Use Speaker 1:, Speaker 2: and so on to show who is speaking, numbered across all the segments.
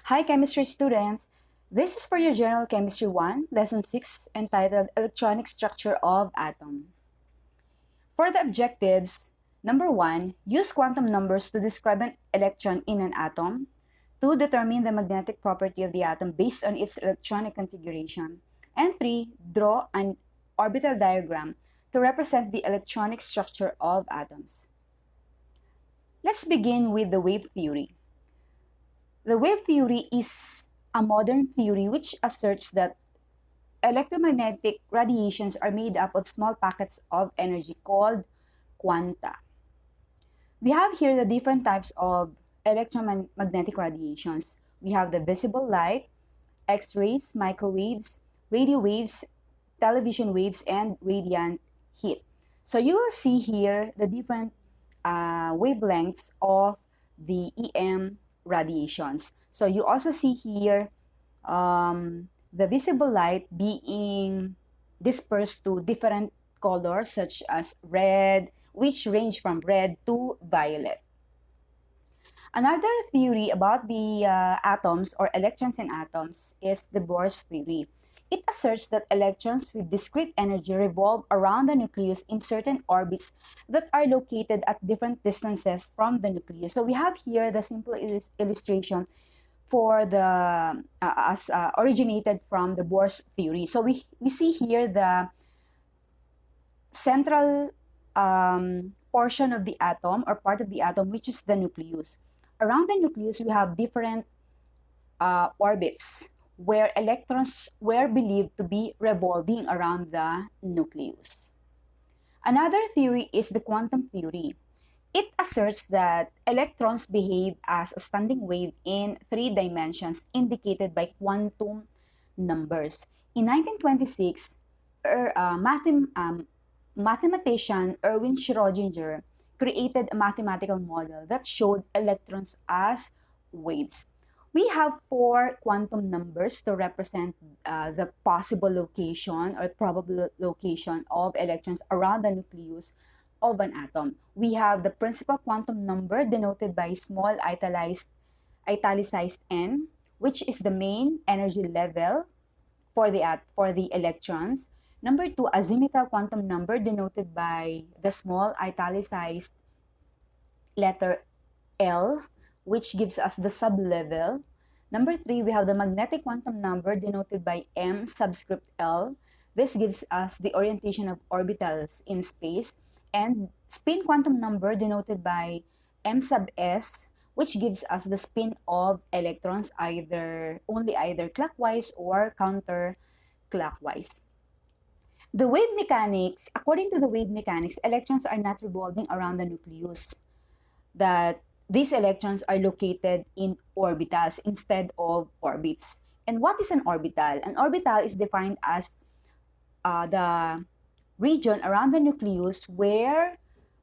Speaker 1: Hi, chemistry students! This is for your General Chemistry 1, Lesson 6, entitled Electronic Structure of Atom. For the objectives, number 1, use quantum numbers to describe an electron in an atom. 2, determine the magnetic property of the atom based on its electronic configuration. And 3, draw an orbital diagram to represent the electronic structure of atoms. Let's begin with the wave theory. The wave theory is a modern theory which asserts that electromagnetic radiations are made up of small packets of energy called quanta. We have here the different types of electromagnetic radiations. We have the visible light, X-rays, microwaves, radio waves, television waves, and radiant heat. So you will see here the different wavelengths of the EM radiations. So you also see here the visible light being dispersed to different colors such as red, which range from red to violet. Another theory about the atoms or electrons in atoms is the Bohr's theory. It asserts that electrons with discrete energy revolve around the nucleus in certain orbits that are located at different distances from the nucleus. So we have here the simple illustration for the originated from the Bohr's theory. So we see here the central portion of the atom or part of the atom, which is the nucleus. Around the nucleus, we have different orbits where electrons were believed to be revolving around the nucleus. Another theory is the quantum theory. It asserts that electrons behave as a standing wave in 3 dimensions indicated by quantum numbers. In 1926, mathematician Erwin Schrödinger created a mathematical model that showed electrons as waves. We have 4 quantum numbers to represent the possible location or probable location of electrons around the nucleus of an atom. We have the principal quantum number denoted by small italicized n, which is the main energy level for the electrons. Number 2, azimuthal quantum number denoted by the small italicized letter L, which gives us the sublevel. Number 3, we have the magnetic quantum number denoted by M subscript L. This gives us the orientation of orbitals in space. And spin quantum number denoted by M sub S, which gives us the spin of electrons only either clockwise or counterclockwise. The wave mechanics, according to the wave mechanics, electrons are not revolving around the nucleus. That these electrons are located in orbitals instead of orbits. And what is an orbital? An orbital is defined as the region around the nucleus where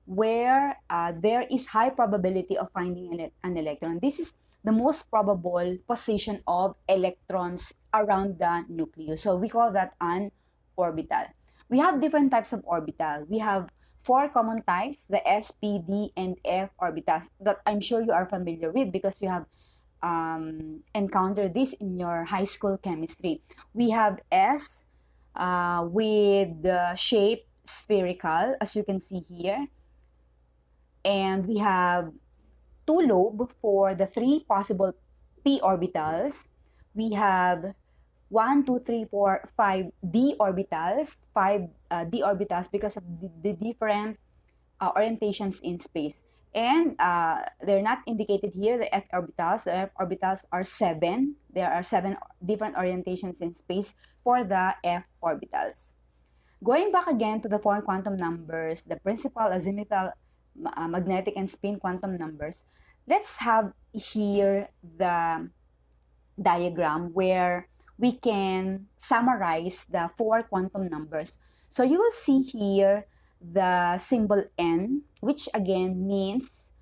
Speaker 1: there is high probability of finding an electron. This is the most probable position of electrons around the nucleus. So we call that an orbital. We have different types of orbital. We have 4 common types, the S, P, D, and F orbitals that I'm sure you are familiar with because you have encountered this in your high school chemistry. We have S with the shape spherical, as you can see here. And we have 2 lobe for the 3 possible p orbitals. We have 1, 2, 3, 4, 5 d orbitals, 5 d orbitals because of the different orientations in space. And they're not indicated here, the f orbitals. The f orbitals are 7. There are 7 different orientations in space for the f orbitals. Going back again to the 4 quantum numbers, the principal, azimuthal, magnetic, and spin quantum numbers, let's have here the diagram where we can summarize the 4 quantum numbers. So you will see here the symbol N, which again means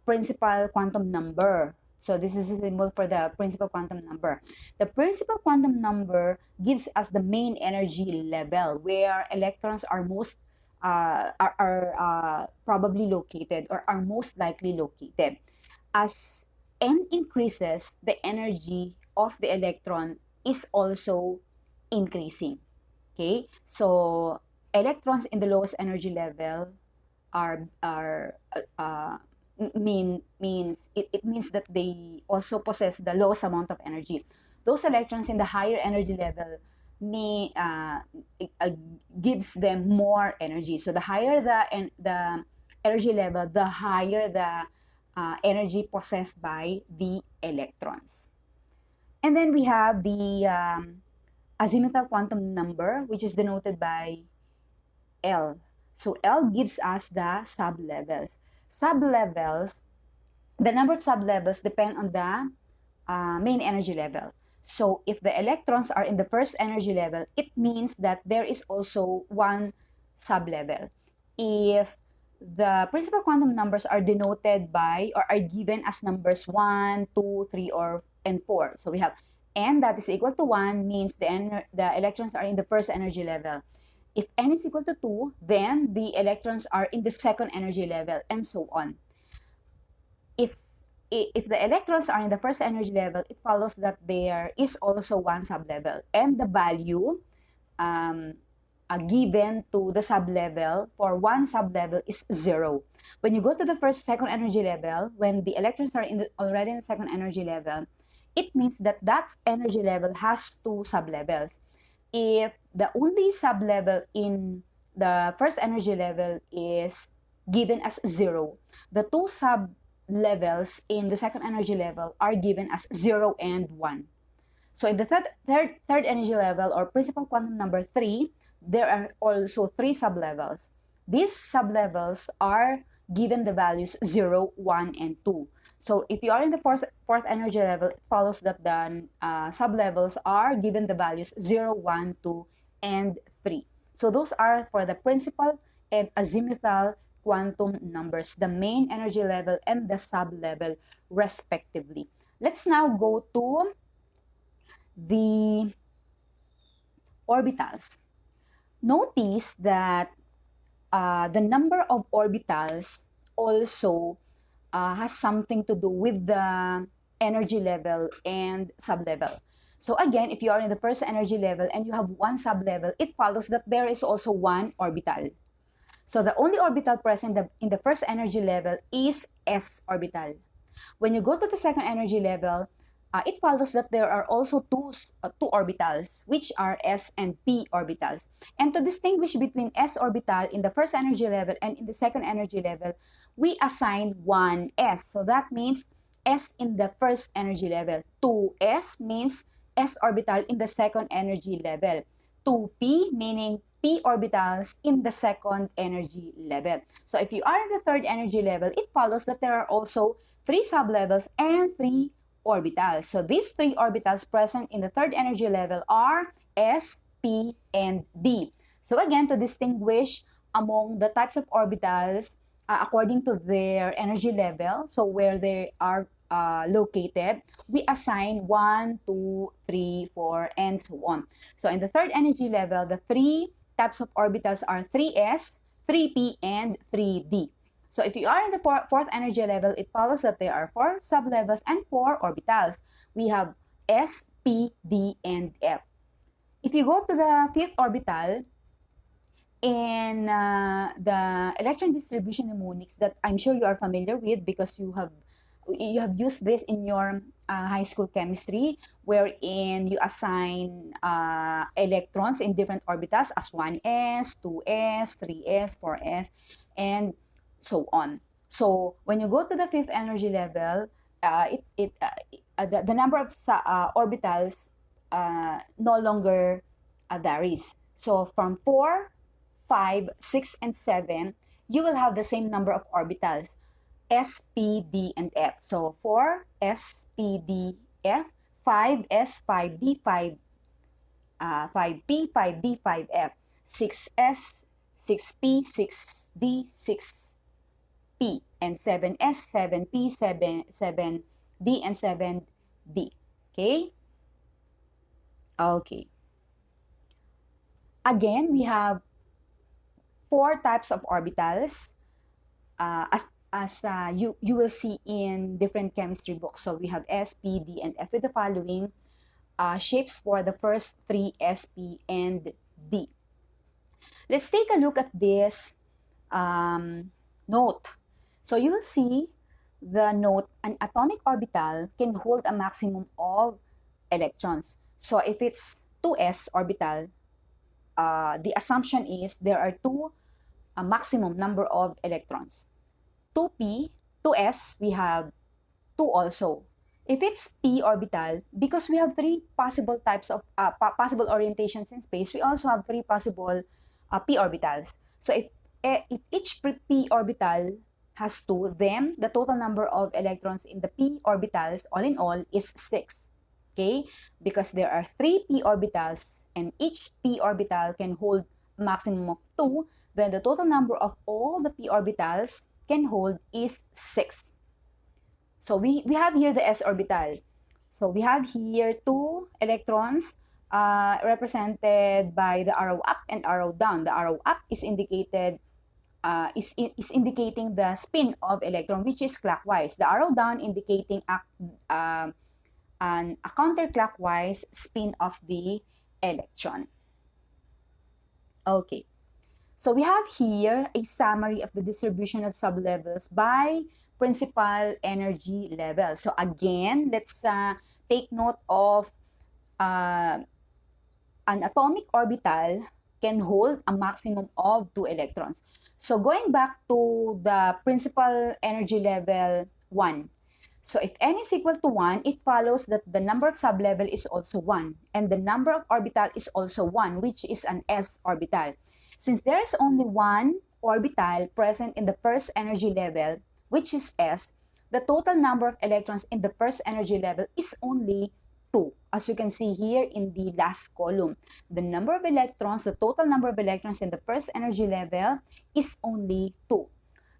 Speaker 1: principal quantum number. So this is a symbol for the principal quantum number. The principal quantum number gives us the main energy level where electrons are most probably located or are most likely located. As n increases, the energy of the electron is also increasing. Okay, so electrons in the lowest energy level it means that they also possess the lowest amount of energy. Those electrons in the higher energy level may gives them more energy. So the higher the energy level, the higher the energy possessed by the electrons. And then we have the azimuthal quantum number, which is denoted by L. So L gives us the sublevels. Sublevels, the number of sublevels depend on the main energy level. So if the electrons are in the first energy level, it means that there is also one sublevel. If the principal quantum numbers are denoted by or are given as numbers 1, 2, 3, and 4. So we have n that is equal to 1 means the electrons are in the first energy level. If n is equal to 2, then the electrons are in the second energy level, and so on. If the electrons are in the first energy level, it follows that there is also one sublevel, and the value given to the sublevel for one sublevel is 0. When you go to the second energy level, when the electrons are already in the second energy level, it means that that energy level has two sublevels. If the only sublevel in the first energy level is given as 0, the two sublevels in the second energy level are given as 0 and 1. So in the third energy level, or principal quantum number 3, there are also 3 sublevels. These sublevels are given the values 0, 1, and 2. So if you are in the fourth energy level, it follows that the sublevels are given the values 0, 1, 2, and 3. So those are for the principal and azimuthal quantum numbers, the main energy level and the sublevel respectively. Let's now go to the orbitals. Notice that the number of orbitals also has something to do with the energy level and sublevel. So again, if you are in the first energy level and you have one sublevel, it follows that there is also one orbital. So the only orbital present in the first energy level is s orbital. When you go to the second energy level, it follows that there are also two orbitals, which are s and p orbitals. And to distinguish between s orbital in the first energy level and in the second energy level, we assign one s. So that means s in the first energy level. 2s means s orbital in the second energy level. 2p meaning p orbitals in the second energy level. So if you are in the third energy level, it follows that there are also 3 sublevels and 3 orbitals. So these 3 orbitals present in the third energy level are s, p, and d. So again, to distinguish among the types of orbitals according to their energy level, so where they are located, we assign 1, 2, 3, 4, and so on. So in the third energy level, the 3 types of orbitals are 3s, 3p, and 3d. So if you are in the fourth energy level, it follows that there are 4 sublevels and 4 orbitals. We have s, p, d, and f. If you go to the fifth orbital, in the electron distribution mnemonics that I'm sure you are familiar with because you have used this in your high school chemistry, wherein you assign electrons in different orbitals as 1s, 2s, 3s, 4s, and so on. So when you go to the fifth energy level, the number of orbitals no longer varies. So from 4, 5, 6, and 7, you will have the same number of orbitals, S, P, D, and F. So 4, S, P, D, F, 5, S, 5, D, 5, 5P, 5D, 5F, 6S, 6P, 6D, 6P, and 7S, 7P, 7D, and 7D. Okay? Okay. Again, we have 4 types of orbitals as you will see in different chemistry books. So we have S, P, D, and F with the following shapes for the first three S, P, and D. Let's take a look at this note. So you will see the note, an atomic orbital can hold a maximum of electrons. So if it's 2s orbital, the assumption is there are a maximum number of electrons. 2p, 2s, we have 2 also. If it's p orbital, because we have three possible types of possible orientations in space, we also have three possible p orbitals. So if each p orbital has 2, then the total number of electrons in the p orbitals all in all is 6. Okay? Because there are 3 p orbitals and each p orbital can hold a maximum of 2, then the total number of all the p orbitals can hold is 6. So we have here the s orbital. So we have here 2 electrons represented by the arrow up and arrow down. The arrow up is indicated is indicating the spin of electron, which is clockwise. The arrow down indicating a counterclockwise spin of the electron. Okay, so we have here a summary of the distribution of sublevels by principal energy level. So again, let's take note of an atomic orbital can hold a maximum of 2 electrons. So going back to the principal energy level 1. So if n is equal to 1, it follows that the number of sublevel is also 1. And the number of orbital is also 1, which is an s orbital. Since there is only one orbital present in the first energy level, which is s, the total number of electrons in the first energy level is only 2. As you can see here in the last column, the number of electrons, the total number of electrons in the first energy level is only 2.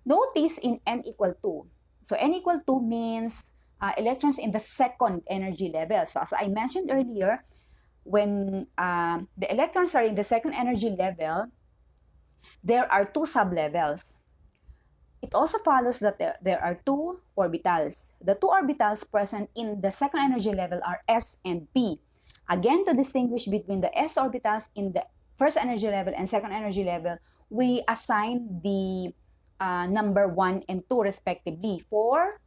Speaker 1: Notice in n equal 2. So n equal 2 means electrons in the second energy level. So as I mentioned earlier, when the electrons are in the second energy level, there are 2 sublevels. It also follows that there are 2 orbitals. The 2 orbitals present in the second energy level are s and p. Again, to distinguish between the s orbitals in the first energy level and second energy level, we assign the number 1 and 2 respectively for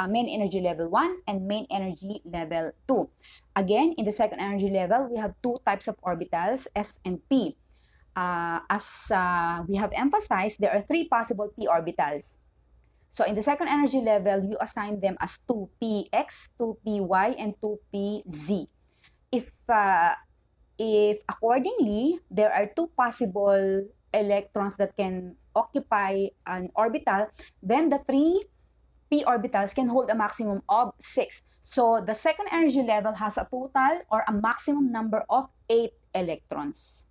Speaker 1: main energy level 1 and main energy level 2. Again, in the second energy level, we have 2 types of orbitals, s and p. As we have emphasized, there are 3 possible p orbitals. So in the second energy level, you assign them as 2px, 2py, and 2pz. If accordingly, there are 2 possible electrons that can occupy an orbital, then the 3 p orbitals can hold a maximum of 6. So the second energy level has a total or a maximum number of 8 electrons.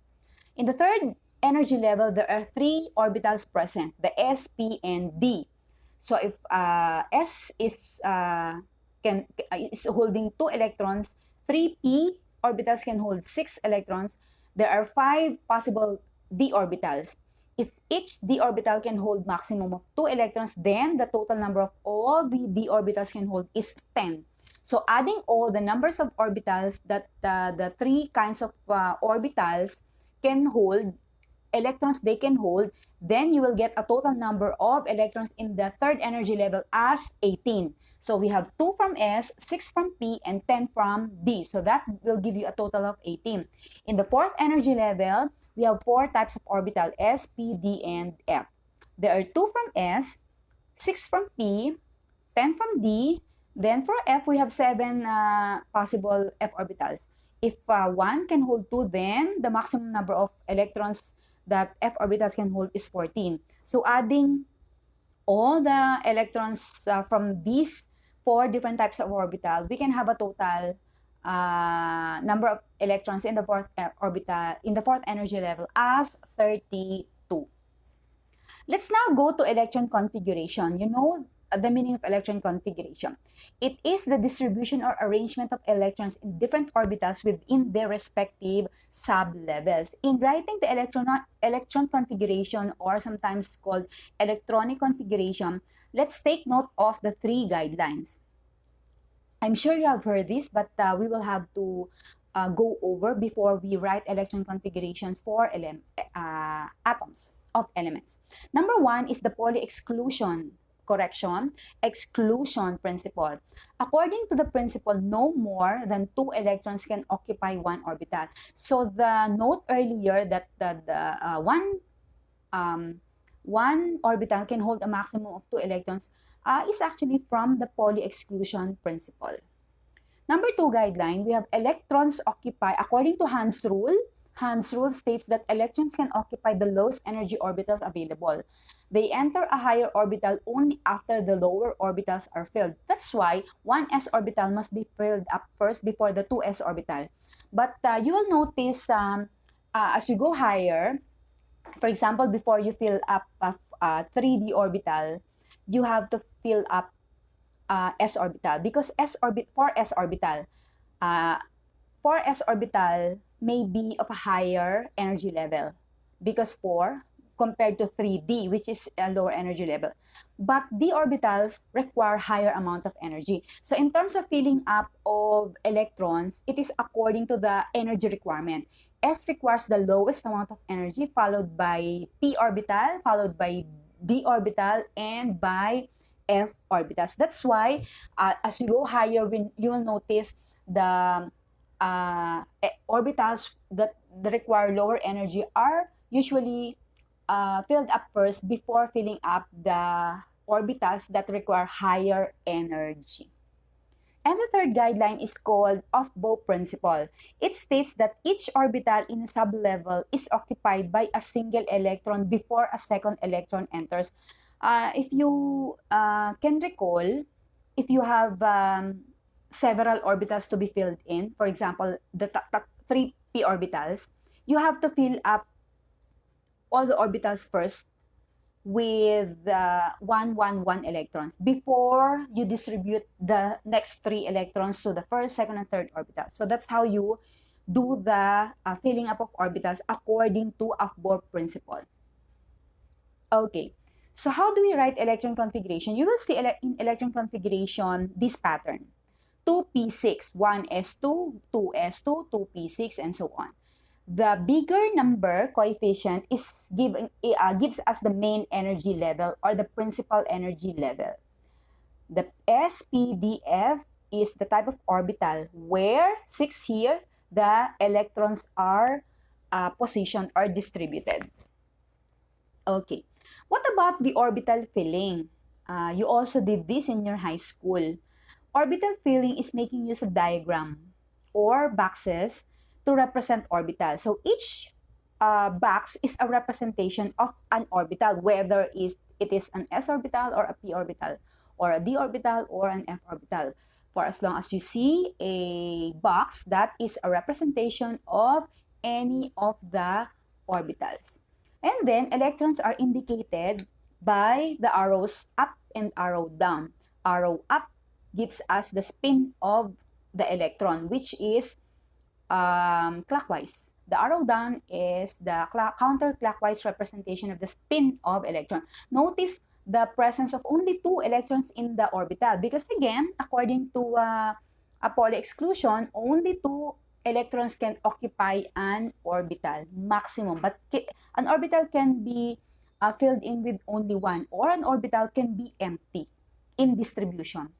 Speaker 1: In the third energy level, there are 3 orbitals present, the s, p, and d. So if s is holding 2 electrons, 3 p orbitals can hold 6 electrons. There are 5 possible d orbitals. If each d orbital can hold maximum of 2 electrons, then the total number of all the d orbitals can hold is 10. So adding all the numbers of orbitals that the 3 kinds of orbitals can hold, electrons they can hold, then you will get a total number of electrons in the third energy level as 18. So we have 2 from S, 6 from P, and 10 from D. So that will give you a total of 18. In the fourth energy level, we have 4 types of orbital, S, P, D, and F. There are 2 from S, 6 from P, 10 from D. Then for F, we have 7 possible F orbitals. If 1 can hold 2, then the maximum number of electrons that F orbitals can hold is 14. So adding all the electrons from these 4 different types of orbital, we can have a total number of electrons in the fourth orbital, in the fourth energy level as 32. Let's now go to electron configuration. You know the meaning of electron configuration. It is the distribution or arrangement of electrons in different orbitals within their respective sublevels. In writing the electron configuration, or sometimes called electronic configuration, let's take note of the three guidelines. I'm sure you have heard this, but we will have to go over before we write electron configurations for atoms of elements. Number one is the Pauli exclusion exclusion principle. According to the principle, no more than 2 electrons can occupy one orbital. So the note earlier that one orbital can hold a maximum of 2 electrons is actually from the Pauli exclusion principle. Number 2 guideline, we have electrons occupy, according to Hans rule. Hans rule states that electrons can occupy the lowest energy orbitals available. They enter a higher orbital only after the lower orbitals are filled. That's why 1s orbital must be filled up first before the 2s orbital. But you will notice as you go higher, for example, before you fill up a 3D orbital, you have to fill up s orbital, because for s orbital may be of a higher energy level, because 4 compared to 3D, which is a lower energy level. But d orbitals require higher amount of energy. So in terms of filling up of electrons, it is according to the energy requirement. S requires the lowest amount of energy, followed by p orbital, followed by d orbital, and by f orbitals. That's why as you go higher, you will notice the orbitals that require lower energy are usually filled up first before filling up the orbitals that require higher energy. And the third guideline is called off-bow principle. It states that each orbital in a sublevel is occupied by a single electron before a second electron enters. If you can recall, if you have several orbitals to be filled in, for example, the 3p orbitals, you have to fill up all the orbitals first with 1 electrons before you distribute the next 3 electrons to the first, second, and third orbital. So that's how you do the filling up of orbitals according to off-bow principle. Okay, so how do we write electron configuration? You will see in electron configuration this pattern: 2p6, 1s2, 2s2, 2p6, and so on. The bigger number coefficient is gives us the main energy level or the principal energy level. The SPDF is the type of orbital where 6 here, the electrons are positioned or distributed. Okay, what about the orbital filling? You also did this in your high school. Orbital filling is making use of diagram or boxes to represent orbitals. So each box is a representation of an orbital, whether it is an s orbital or a p orbital or a d orbital or an f orbital. For as long as you see a box, that is a representation of any of the orbitals. And then electrons are indicated by the arrows up and arrow down. Arrow up gives us the spin of the electron, which is clockwise. The arrow down is the counterclockwise representation of the spin of electron. Notice the presence of only 2 electrons in the orbital, because again, according to a Pauli exclusion, only 2 electrons can occupy an orbital maximum, but an orbital can be filled in with only 1, or an orbital can be empty in distribution.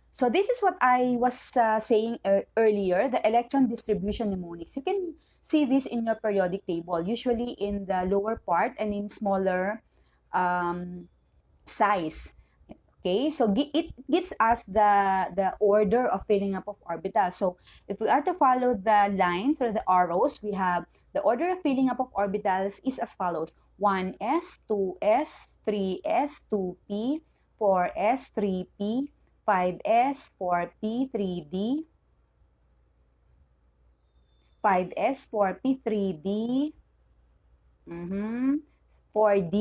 Speaker 1: So this is what I was saying earlier, the electron distribution mnemonics. You can see this in your periodic table, usually in the lower part and in smaller size. Okay, so it gives us the order of filling up of orbitals. So if we are to follow the lines or the arrows, we have the order of filling up of orbitals is as follows: 1s, 2s, 3s, 2p, 4s, 3p, 5s, 4p, 3d, 5s, 4p, 3d, 4d,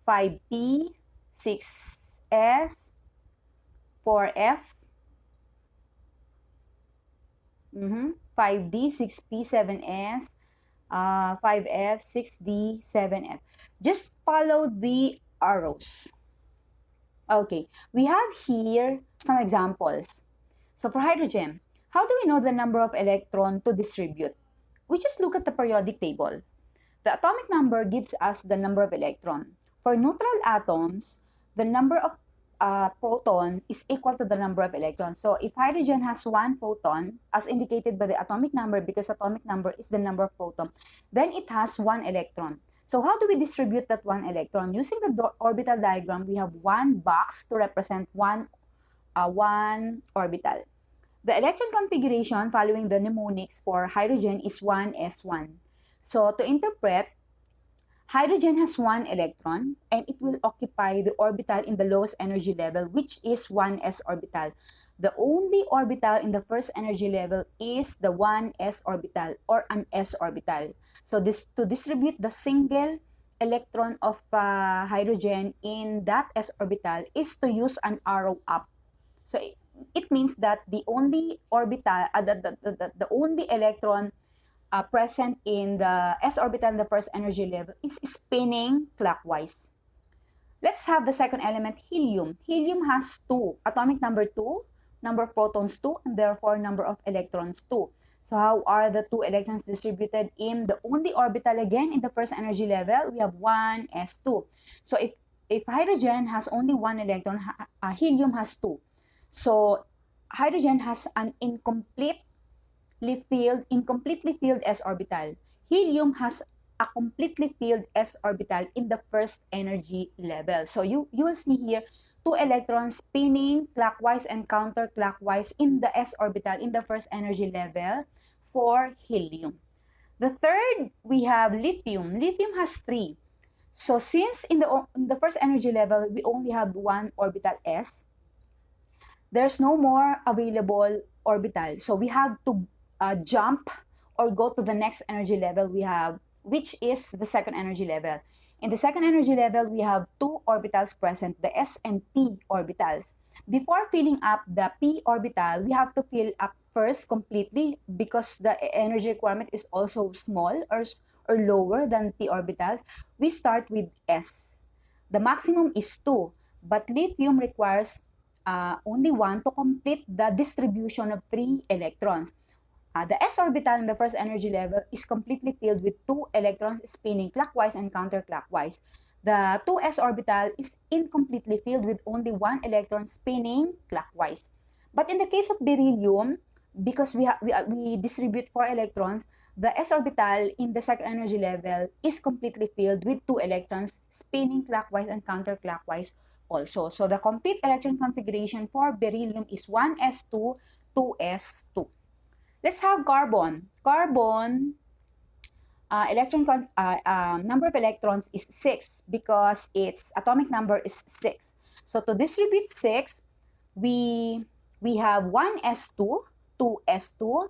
Speaker 1: 5p, 6 6s, 4f, 5d, 6p, 7s, 5f, 6d, 7f. Just follow the arrows. Okay, we have here some examples. So for hydrogen, how do we know the number of electrons to distribute? We just look at the periodic table. The atomic number gives us the number of electrons. For neutral atoms, the number of proton is equal to the number of electrons. So if hydrogen has 1 proton, as indicated by the atomic number, because atomic number is the number of proton, then it has 1 electron. So how do we distribute that 1 electron? Using the orbital diagram, we have one box to represent one orbital. The electron configuration following the mnemonics for hydrogen is 1s1. So to interpret, hydrogen has 1 electron and it will occupy the orbital in the lowest energy level, which is 1s orbital. The only orbital in the first energy level is the 1s orbital or an s orbital. So to distribute the single electron of hydrogen in that s orbital is to use an arrow up. So it means that the only orbital, the only electron present in the s orbital in the first energy level is spinning clockwise. Let's have the second element, helium. Helium has 2, atomic number 2, number of protons 2, and therefore number of electrons 2. So how are the 2 electrons distributed in the only orbital again in the first energy level? We have 1s2. So if hydrogen has only 1 electron, helium has 2. So hydrogen has an incompletely filled s orbital. Helium has a completely filled s orbital in the first energy level. So you will see here 2 electrons spinning clockwise and counterclockwise in the s orbital in the first energy level for helium. The third, we have lithium. Lithium has 3. So since in the first energy level we only have 1 orbital s, there's no more available orbital. So we have to jump or go to the next energy level we have, which is the second energy level. In the second energy level, we have 2 orbitals present, the s and p orbitals. Before filling up the p orbital, we have to fill up first completely because the energy requirement is also small or lower than p orbitals. We start with s. The maximum is 2, but lithium requires only 1 to complete the distribution of 3 electrons. The s orbital in the first energy level is completely filled with 2 electrons spinning clockwise and counterclockwise. The 2s orbital is incompletely filled with only 1 electron spinning clockwise. But in the case of beryllium, because we distribute 4 electrons, the s orbital in the second energy level is completely filled with 2 electrons spinning clockwise and counterclockwise also. So the complete electron configuration for beryllium is 1s2, 2s2. Let's have carbon. Carbon, number of electrons is 6 because its atomic number is 6. So to distribute 6, we have 1s2, 2s2,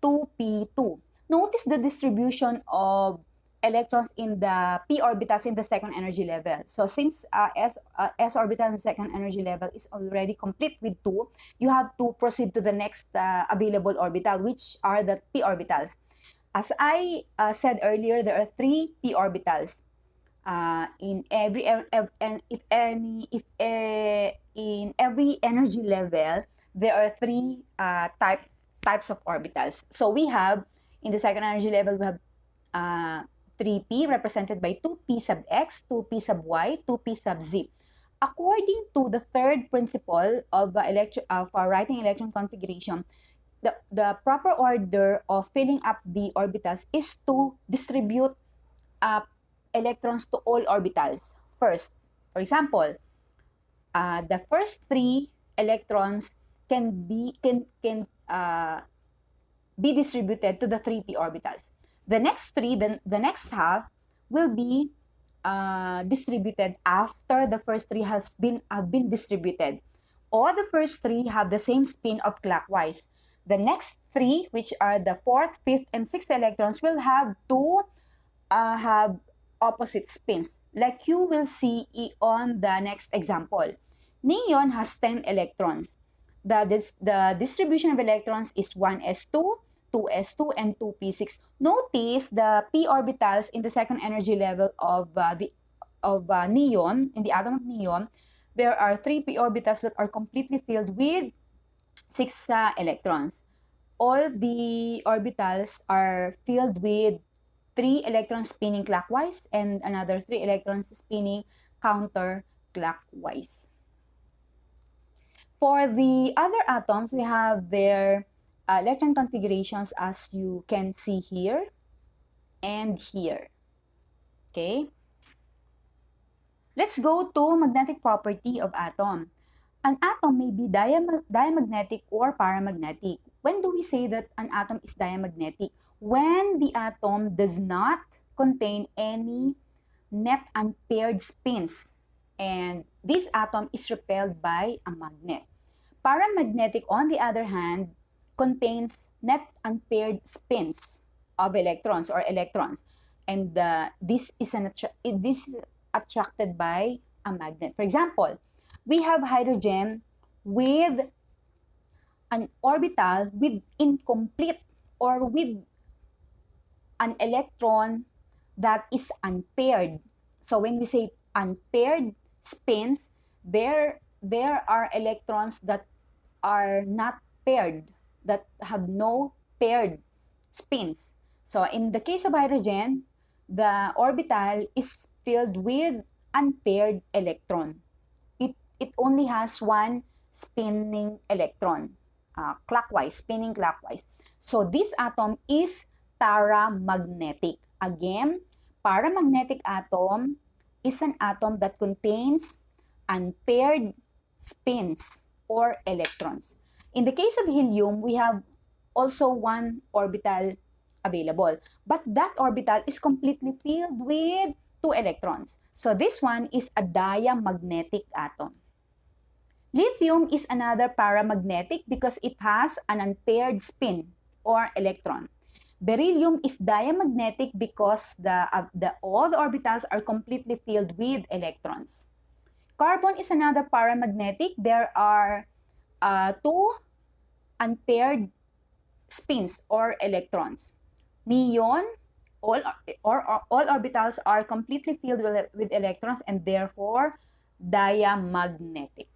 Speaker 1: 2p2. Notice the distribution of electrons in the p orbitals in the second energy level. So since s orbital in the second energy level is already complete with 2, you have to proceed to the next available orbital, which are the p orbitals. As I said earlier, there are 3 p orbitals. In every energy level, there are 3 types of orbitals. So we have in the second energy level we have 3p represented by 2p sub x, 2p sub y, 2p sub z. According to the third principle of for writing electron configuration, the proper order of filling up the orbitals is to distribute electrons to all orbitals first. For example, the first 3 electrons can be distributed to the 3p orbitals. The next 3, the next half, will be distributed after the first 3 have been distributed. All the first 3 have the same spin of clockwise. The next 3, which are the 4th, 5th, and 6th electrons, will have to have opposite spins. like you will see on the next example. Neon has 10 electrons. The distribution of electrons is 1s2, 2s2, and 2p6. Notice the p orbitals in the second energy level of neon, in the atom of neon, there are 3 p orbitals that are completely filled with 6 electrons. All the orbitals are filled with 3 electrons spinning clockwise and another 3 electrons spinning counterclockwise. For the other atoms, we have their electron configurations as you can see here and here. Okay? Let's go to magnetic property of atom. An atom may be diamagnetic or paramagnetic. When do we say that an atom is diamagnetic? When the atom does not contain any net unpaired spins, and this atom is repelled by a magnet. Paramagnetic, on the other hand, contains net unpaired spins of electrons, and this is attracted by a magnet. For example, we have hydrogen with an orbital with incomplete or with an electron that is unpaired. So when we say unpaired spins, there are electrons that are not paired, that have no paired spins. So in the case of hydrogen, the orbital is filled with unpaired electron. It only has one spinning electron, spinning clockwise. So this atom is paramagnetic. Again, paramagnetic atom is an atom that contains unpaired spins or electrons. In the case of helium, we have also one orbital available, but that orbital is completely filled with 2 electrons. So this one is a diamagnetic atom. Lithium is another paramagnetic because it has an unpaired spin or electron. Beryllium is diamagnetic because all the orbitals are completely filled with electrons. Carbon is another paramagnetic. There are 2 unpaired spins or electrons. Neon, all orbitals are completely filled with electrons and therefore diamagnetic.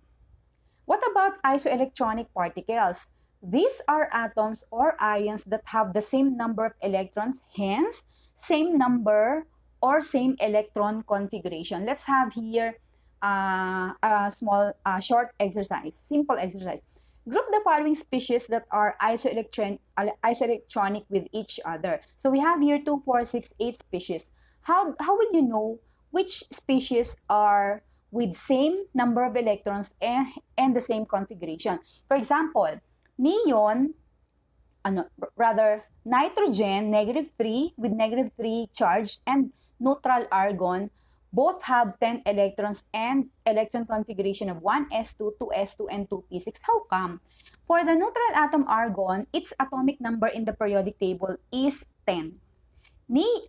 Speaker 1: What about isoelectronic particles? These are atoms or ions that have the same number of electrons, hence same number or same electron configuration. Let's have here a small short exercise, simple exercise. Group the following species that are isoelectronic with each other. So we have here 2, 4, 6, 8 species. How will you know which species are with same number of electrons and the same configuration? For example, neon, nitrogen, -3 with -3 charge, and neutral argon both have 10 electrons and electron configuration of 1s2, 2s2, and 2p6. How come? For the neutral atom argon, its atomic number in the periodic table is 10.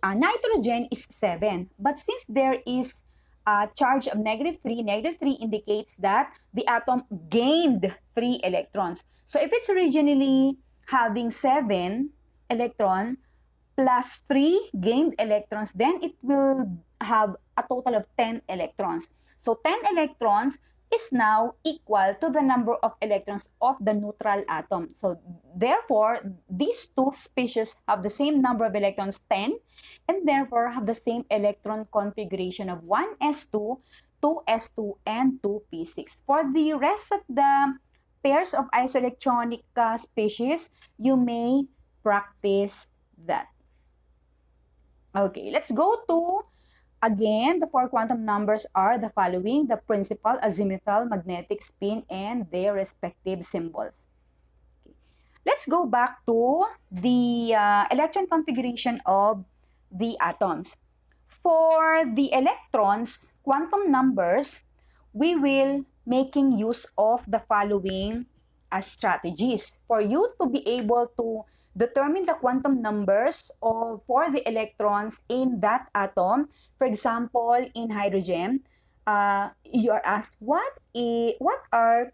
Speaker 1: Nitrogen is 7. But since there is a charge of -3 indicates that the atom gained 3 electrons. So if it's originally having 7 electrons plus 3 gained electrons, then it will have a total of 10 electrons. So 10 electrons is now equal to the number of electrons of the neutral atom. So therefore, these two species have the same number of electrons, 10, and therefore have the same electron configuration of 1s2, 2s2, and 2p6. For the rest of the pairs of isoelectronic species, you may practice that. Okay, let's go to, again, the 4 quantum numbers are the following: the principal, azimuthal, magnetic, spin, and their respective symbols. Okay. Let's go back to the electron configuration of the atoms. For the electrons, quantum numbers, we will making use of the following strategies for you to be able to determine the quantum numbers for the electrons in that atom. For example, in hydrogen, you are asked what are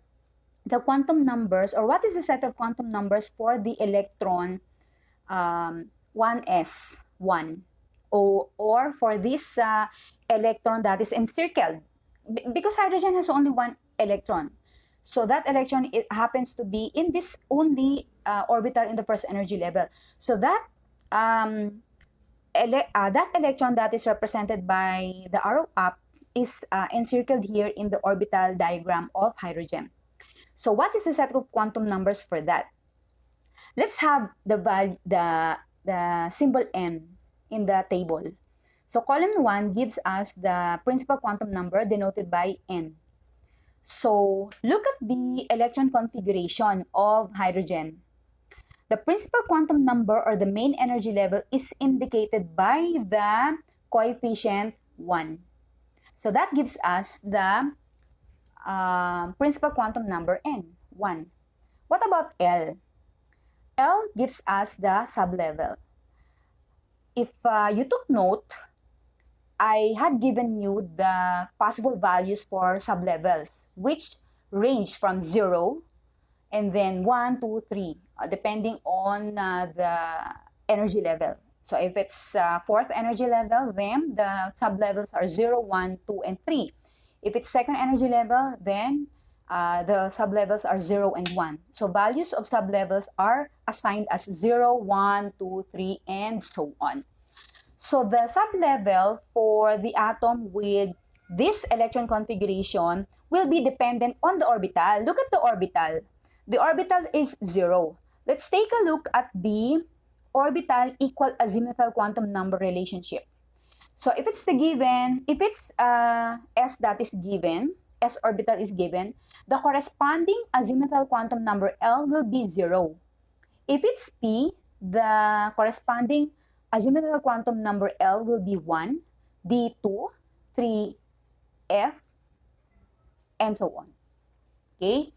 Speaker 1: the quantum numbers, or what is the set of quantum numbers for the electron 1s1, or for this electron that is encircled, because hydrogen has only one electron. So that electron, it happens to be in this only orbital in the first energy level. So that that electron that is represented by the arrow up is encircled here in the orbital diagram of hydrogen. So what is the set of quantum numbers for that? Let's have the symbol n in the table. So column 1 gives us the principal quantum number denoted by n. So look at the electron configuration of hydrogen. The principal quantum number, or the main energy level, is indicated by the coefficient 1. So that gives us the principal quantum number n, 1. What about L? L gives us the sublevel. If you took note, I had given you the possible values for sublevels, which range from 0 and then 1, 2, 3, depending on the energy level. So if it's fourth energy level, then the sublevels are 0, 1, 2, and 3. If it's second energy level, then the sublevels are 0 and 1. So values of sublevels are assigned as 0, 1, 2, 3, and so on. So the sublevel for the atom with this electron configuration will be dependent on the orbital. Look at the orbital. The orbital is 0. Let's take a look at the orbital equal azimuthal quantum number relationship. So if it's S that is given, S orbital is given, the corresponding azimuthal quantum number L will be 0. If it's P, the corresponding azimuthal quantum number L will be 1, D 2, 3, F, and so on. Okay?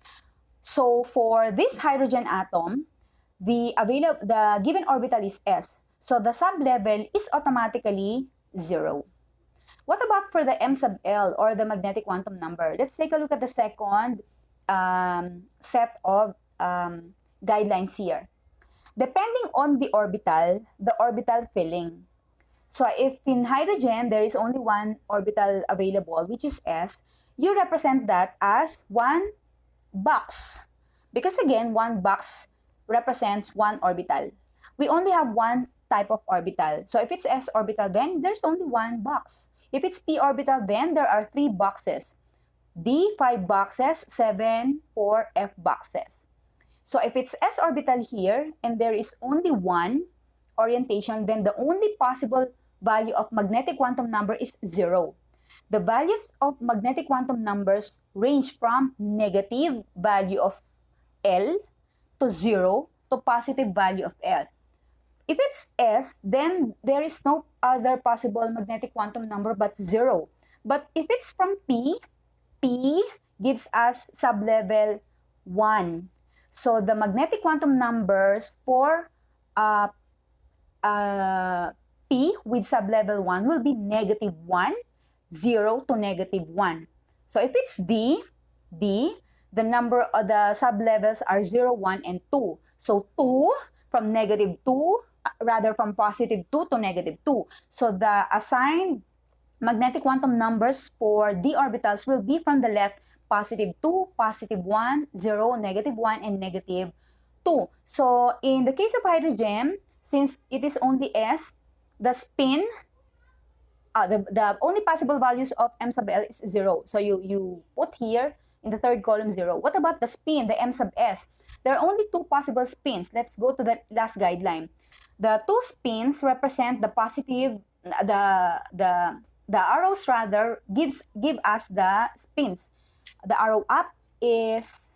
Speaker 1: So for this hydrogen atom, the given orbital is S. So the sublevel is automatically 0. What about for the M sub L, or the magnetic quantum number? Let's take a look at the second set of guidelines here. Depending on the orbital filling. So if in hydrogen, there is only one orbital available, which is S, you represent that as one box. Because again, one box represents one orbital. We only have one type of orbital. So if it's S orbital, then there's only one box. If it's P orbital, then there are 3 boxes. D, 5 boxes, 7, 4, F boxes. So if it's S orbital here, and there is only one orientation, then the only possible value of magnetic quantum number is 0. The values of magnetic quantum numbers range from negative value of L to 0 to positive value of L. If it's S, then there is no other possible magnetic quantum number but 0. But if it's from P, P gives us sublevel 1. So the magnetic quantum numbers for P with sublevel 1 will be negative 1, 0 to negative 1. So if it's D, the number of the sublevels are 0, 1, and 2. So 2 from negative 2, from positive 2 to negative 2. So the assigned magnetic quantum numbers for d orbitals will be from the left, positive 2, positive 1, 0, negative 1, and negative 2. So in the case of hydrogen, since it is only S, the spin, the only possible values of M sub L is 0. So you put here in the third column 0. What about the spin, the M sub S? There are only 2 possible spins. Let's go to the last guideline. The 2 spins represent the positive, the arrows rather give us the spins. The arrow up is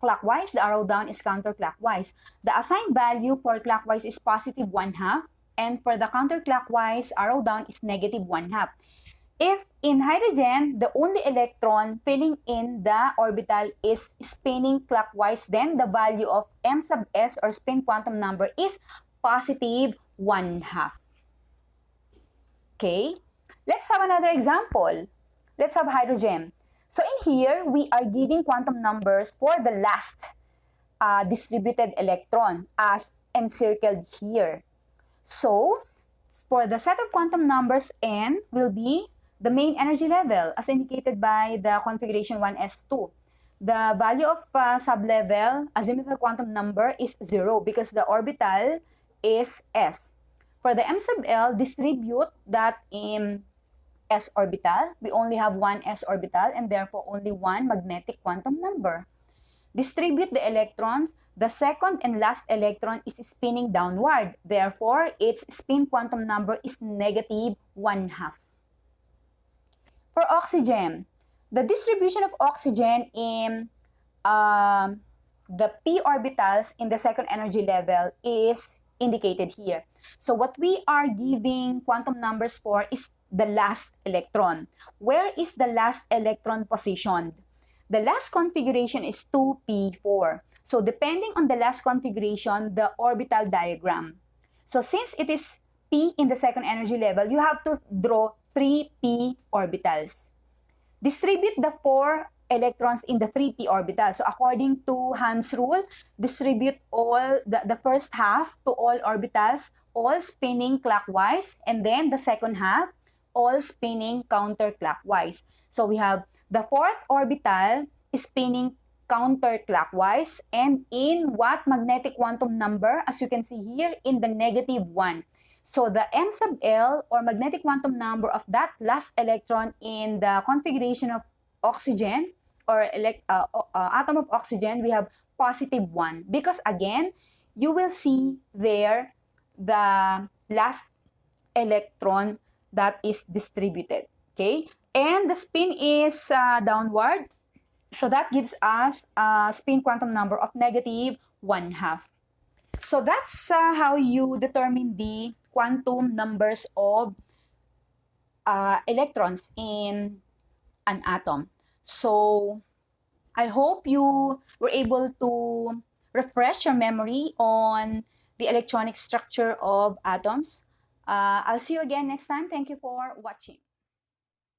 Speaker 1: clockwise, the arrow down is counterclockwise. The assigned value for clockwise is positive 1/2, and for the counterclockwise, arrow down is negative 1/2. If in hydrogen, the only electron filling in the orbital is spinning clockwise, then the value of m sub s, or spin quantum number, is positive 1/2. Okay, let's have another example. Let's have hydrogen. So in here, we are giving quantum numbers for the last distributed electron as encircled here. So for the set of quantum numbers, n will be the main energy level as indicated by the configuration 1s2. The value of sublevel azimuthal quantum number is 0 because the orbital is s. For the m sub l, distribute that in s orbital. We only have one s orbital and therefore only one magnetic quantum number. Distribute the electrons. The second and last electron is spinning downward. Therefore, its spin quantum number is negative 1/2. For oxygen, the distribution of oxygen in the p orbitals in the second energy level is indicated here. So what we are giving quantum numbers for is the last electron. Where is the last electron positioned? The last configuration is 2p4. So depending on the last configuration, the orbital diagram. So since it is p in the second energy level, you have to draw 3p orbitals. Distribute the 4 electrons in the 3p orbital. So according to Hans' rule, distribute all the first half to all orbitals, all spinning clockwise, and then the second half, all spinning counterclockwise. So we have the fourth orbital spinning counterclockwise, and in what magnetic quantum number? As you can see here, in the -1. So the m sub l, or magnetic quantum number of that last electron in the configuration of oxygen, or atom of oxygen, we have +1. Because again, you will see there the last electron that is distributed. Okay, and the spin is downward. So that gives us a spin quantum number of -1/2. So that's how you determine the quantum numbers of electrons in an atom. So I hope you were able to refresh your memory on the electronic structure of atoms. I'll see you again next time. Thank you for watching.